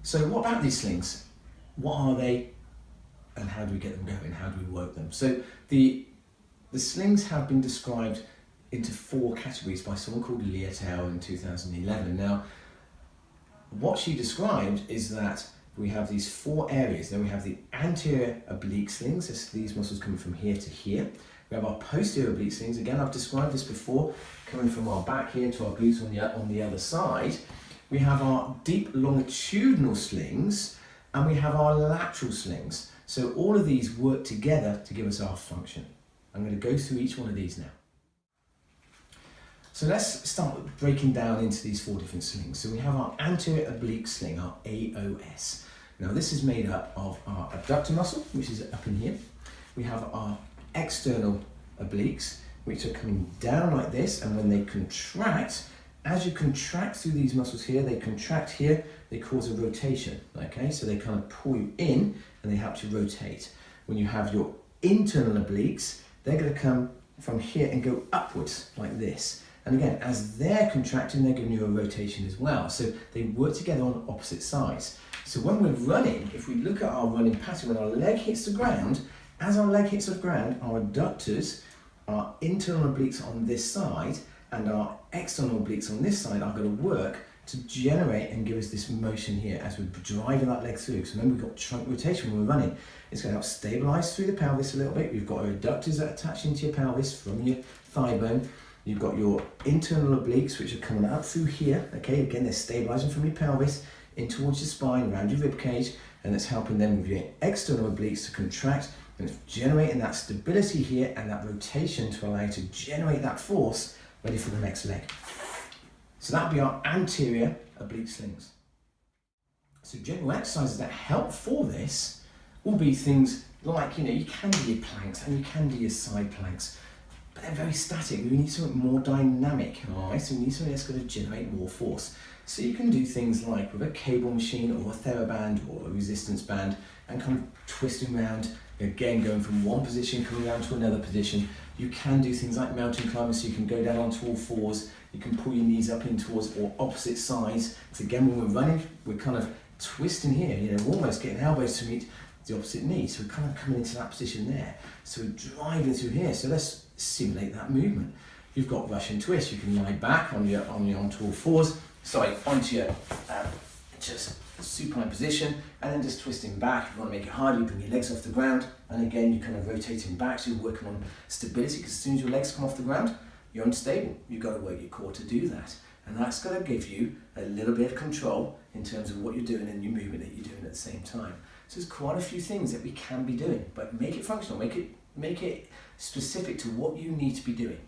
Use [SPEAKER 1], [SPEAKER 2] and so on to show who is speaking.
[SPEAKER 1] So what about these slings? What are they and how do we get them going? How do we work them? So the slings have been described into 4 categories by someone called Leah in 2011. Now, what she described is that we have these 4 areas. Then we have the anterior oblique slings, these muscles coming from here to here. We have our posterior oblique slings. Again, I've described this before, coming from our back here to our glutes on the other side. We have our deep longitudinal slings, and we have our lateral slings. So all of these work together to give us our function. I'm going to go through each one of these now. So let's start with breaking down into these 4 different slings. So we have our anterior oblique sling, our AOS. Now this is made up of our abductor muscle, which is up in here. We have our external obliques, which are coming down like this, and when they contract, as you contract through these muscles here, they contract here, they cause a rotation, okay? So they kind of pull you in and they help you rotate. When you have your internal obliques, they're going to come from here and go upwards like this. And again, as they're contracting, they're giving you a rotation as well. So they work together on opposite sides. So when we're running, if we look at our running pattern, when our leg hits the ground, as our leg hits the ground, our adductors, our internal obliques on this side, and our external obliques on this side are going to work to generate and give us this motion here as we're driving that leg through. So remember, we've got trunk rotation when we're running. It's going to help stabilize through the pelvis a little bit. We've got our adductors that attach into your pelvis from your thigh bone. You've got your internal obliques, which are coming up through here. Okay, again, they're stabilizing from your pelvis in towards your spine, around your rib cage, and it's helping them with your external obliques to contract, and it's generating that stability here and that rotation to allow you to generate that force ready for the next leg. So that would be our anterior oblique slings. So general exercises that help for this will be things like, you can do your planks and you can do your side planks, but they're very static. We need something more dynamic, all right? So we need something that's going to generate more force. So you can do things like with a cable machine or a TheraBand or a resistance band and kind of twisting around, again, going from one position, coming down to another position. You can do things like mountain climbing, so you can go down onto all 4s. You can pull your knees up in towards or opposite sides. So again, when we're running, we're kind of twisting here, we're almost getting elbows to meet the opposite knee. So we're kind of coming into that position there. So we're driving through here. So let's simulate that movement. You've got Russian twist. You can lie back onto all 4s, sorry, onto your just supine position, and then just twisting back. If you want to make it harder, you bring your legs off the ground, and again, you're kind of rotating back, so you're working on stability, because as soon as your legs come off the ground, you're unstable. You've got to work your core to do that. And that's going to give you a little bit of control in terms of what you're doing and your movement that you're doing at the same time. So there's quite a few things that we can be doing, but make it functional, make it specific to what you need to be doing.